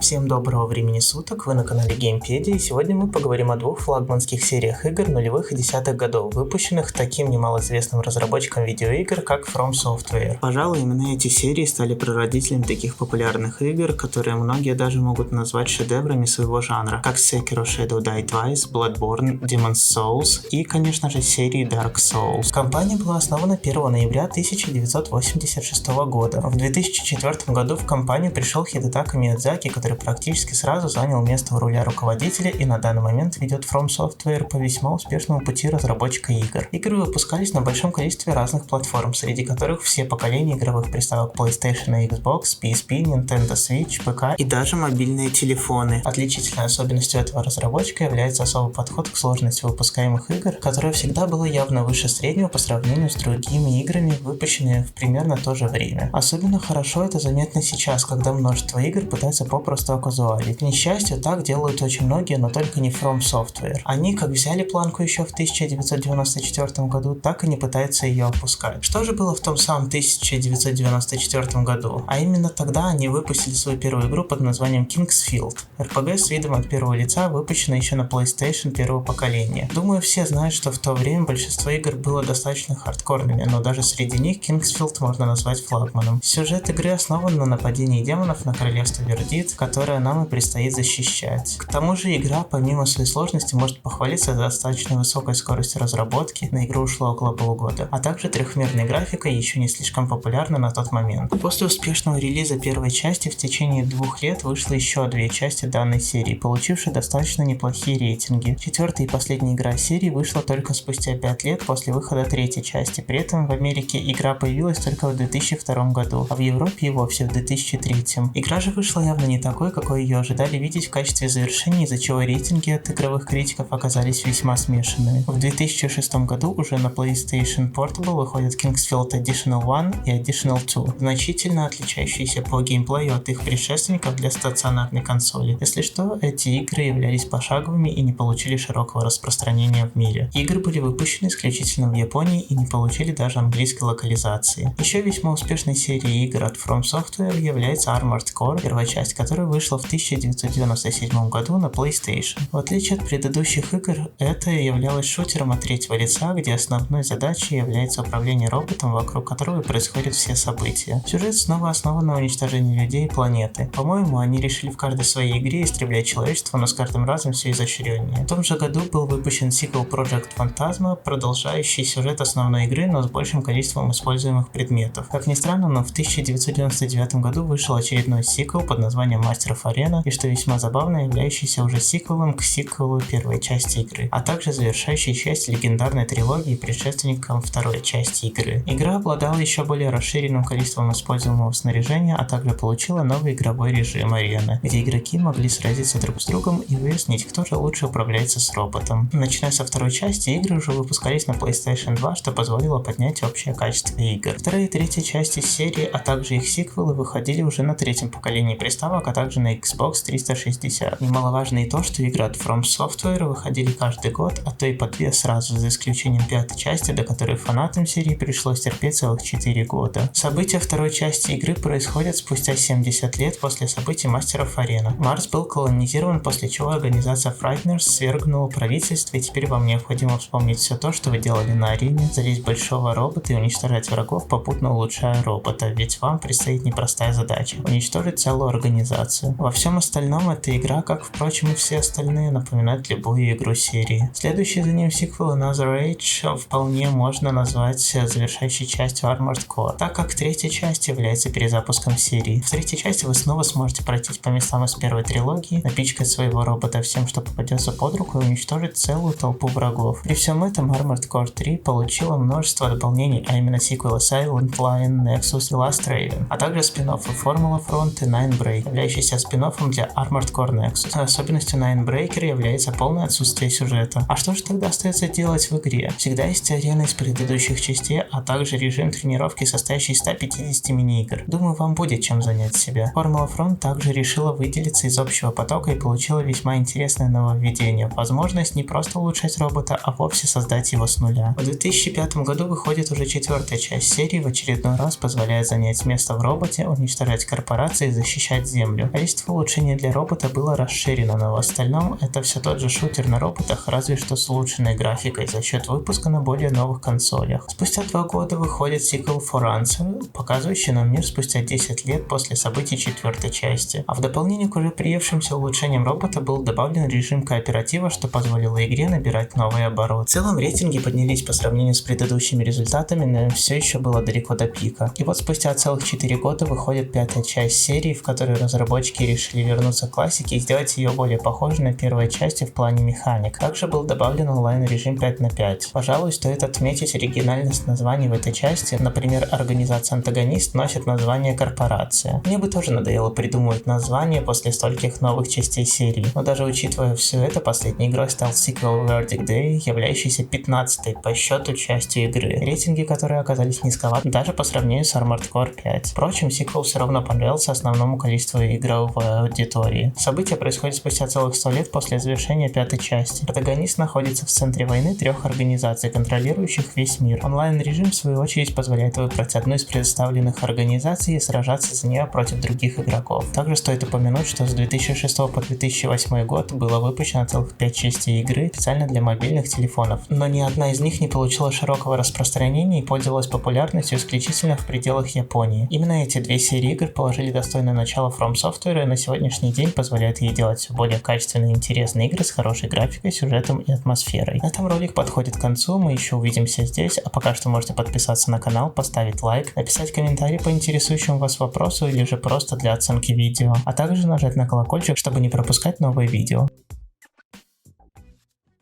Всем доброго времени суток, вы на канале Геймпедия, и сегодня мы поговорим о двух флагманских сериях игр нулевых и десятых годов, выпущенных таким немалоизвестным разработчиком видеоигр, как From Software. Пожалуй, именно эти серии стали прародителями таких популярных игр, которые многие даже могут назвать шедеврами своего жанра, как Sekiro Shadow Die Twice, Bloodborne, Demon's Souls и, конечно же, серии Dark Souls. Компания была основана 1 ноября 1986 года. В 2004 году в компанию пришел Хидетака Миядзаки, который практически сразу занял место у руля руководителя и на данный момент ведет From Software по весьма успешному пути разработчика игр. Игры выпускались на большом количестве разных платформ, среди которых все поколения игровых приставок PlayStation и Xbox, PSP, Nintendo Switch, ПК и даже мобильные телефоны. Отличительной особенностью этого разработчика является особый подход к сложности выпускаемых игр, которое всегда было явно выше среднего по сравнению с другими играми, выпущенными в примерно то же время. Особенно хорошо это заметно сейчас, когда множество игр пытаются попросту оказуалить. К несчастью, так делают очень многие, но только не From Software. Они как взяли планку еще в 1994 году, так и не пытаются ее опускать. Что же было в том самом 1994 году? А именно тогда они выпустили свою первую игру под названием Kingsfield. RPG с видом от первого лица, выпущенная еще на PlayStation первого поколения. Думаю, все знают, что в то время большинство игр было достаточно хардкорными, но даже среди них Kingsfield можно назвать флагманом. Сюжет игры основан на нападении демонов на королевство Вердит, которое нам и предстоит защищать. К тому же игра, помимо своей сложности, может похвалиться достаточно высокой скоростью разработки, на игру ушло около полугода, а также трехмерной графикой, еще не слишком популярна на тот момент. После успешного релиза первой части в течение 2 лет вышло еще 2 части данной серии, получившие достаточно неплохие рейтинги. Четвертая и последняя игра серии вышла только спустя 5 лет после выхода третьей части, при этом в Америке игра появилась только в 2002 году, а в Европе и вовсе в 2003. Игра же вышла явно не такой, какой ее ожидали видеть в качестве завершения, из-за чего рейтинги от игровых критиков оказались весьма смешанными. В 2006 году уже на PlayStation Portable выходит Kingsfield Additional 1 и Additional 2, значительно отличающиеся по геймплею от их предшественников для стационарной консоли. Если что, эти игры являлись пошаговыми и не получили широкого распространения в мире. Игры были выпущены исключительно в Японии и не получили даже английской локализации. Еще весьма успешной серией игр от From Software является Armored Core, первая часть которой вышла в 1997 году на PlayStation. В отличие от предыдущих игр, это являлось шутером от третьего лица, где основной задачей является управление роботом, вокруг которого происходят все события. Сюжет снова основан на уничтожении людей и планеты. По-моему, они решили в каждой своей игре истреблять человечество, но с каждым разом все изощреннее. В том же году был выпущен сиквел Project Phantasma, продолжающий сюжет основной игры, но с большим количеством используемых предметов. Как ни странно, но в 1999 году вышел очередной сиквел под названием Master of Arena, и что весьма забавно, являющийся уже сиквелом к сиквелу первой части игры, а также завершающей часть легендарной трилогии предшественником второй части игры. Игра обладала еще более расширенным количеством используемого снаряжения, а также получила новый игровой режим арены, где игроки могли сразиться друг с другом и выяснить, кто же лучше управляется с роботом. Начиная со второй части, игры уже выпускались на PlayStation 2, что позволило поднять общее качество игр. Вторая и третья части серии, а также их сиквелы выходили уже на третьем поколении приставок, а также на Xbox 360. Немаловажно и то, что игры от From Software выходили каждый год, а то и по 2 сразу, за исключением пятой части, до которой фанатам серии пришлось терпеть целых 4 года. События второй части игры происходят спустя 70 лет после событий Мастеров Арена. Марс был колонизирован, после чего организация Frighteners свергнула правительство, и теперь вам необходимо вспомнить все то, что вы делали на арене, залезть в большого робота и уничтожать врагов, попутно улучшая робота, ведь вам предстоит непростая задача – уничтожить целую организацию. Во всем остальном эта игра, как впрочем и все остальные, напоминает любую игру серии. Следующий за ним сиквел Another Age вполне можно назвать завершающей частью Armored Core, так как третья часть является перезапуском серии. В третьей части вы снова сможете пройтись по местам из первой трилогии, напичкать своего робота всем, что попадется под руку, и уничтожить целую толпу врагов. При всем этом Armored Core 3 получила множество дополнений, а именно сиквелы Silent Lion, Nexus и Last Raven, а также спин-оффы Formula Front и Ninebreak, являющиеся спин-оффом для Armored Core Nexus. Особенностью Ninebreaker является полное отсутствие сюжета. А что же тогда остается делать в игре? Всегда есть арена из предыдущих частей, а также режим тренировки, состоящий из 150 мини-игр. Думаю, вам будет чем занять себя. Formula Front также решила выделиться из общего потока и получила весьма интересное нововведение. Возможность не просто улучшать робота, а вовсе создать его с нуля. В 2005 году выходит уже 4-я часть серии, в очередной раз позволяет занять место в роботе, уничтожать корпорации и защищать Землю. Количество улучшений для робота было расширено, но в остальном это все тот же шутер на роботах, разве что с улучшенной графикой за счет выпуска на более новых консолях. Спустя 2 года выходит сиквел For Answer, показывающий нам мир спустя 10 лет после событий 4-й части. А в дополнение к уже приевшимся улучшениям робота был добавлен режим кооператива, что позволило игре набирать новый оборот. В целом рейтинги поднялись по сравнению с предыдущими результатами, но все еще было далеко до пика. И вот спустя целых 4 года выходит 5-я часть серии, в которой разработчики решили вернуться к классике и сделать ее более похожей на первой части в плане механик. Также был добавлен онлайн-режим 5 на 5. Пожалуй, стоит отметить оригинальность названий в этой части. Например, организация Антагонист носит название Корпорация. Мне бы тоже надоело придумывать название после стольких новых частей серии. Но даже учитывая все это, последней игрой стал сиквел Verdict Day, являющийся 15-й по счету частью игры. Рейтинги, которые оказались низковаты даже по сравнению с Armored Core 5. Впрочем, сиквел все равно понравился основному количеству игровой аудитории. События происходят спустя целых 100 лет после завершения 5-й части. Протагонист находится в центре войны 3 организаций, контролирующих весь мир. Онлайн-режим, в свою очередь, позволяет выбрать одну из предоставленных организаций и сражаться за нее против других игроков. Также стоит упомянуть, что с 2006 по 2008 год было выпущено целых 5 частей игры специально для мобильных телефонов, но ни одна из них не получила широкого распространения и пользовалась популярностью исключительно в пределах Японии. Именно эти 2 серии игр положили достойное начало From Software и на сегодняшний день позволяют ей делать все более качественные и интересные игры с хорошей графикой, сюжетом и атмосферой. На этом ролик подходит к концу, мы еще увидимся здесь, а пока что можете подписаться на канал, поставить лайк, написать комментарий по интересующему вас вопросу или же просто для оценки видео, а также нажать на колокольчик, чтобы не пропускать новые видео.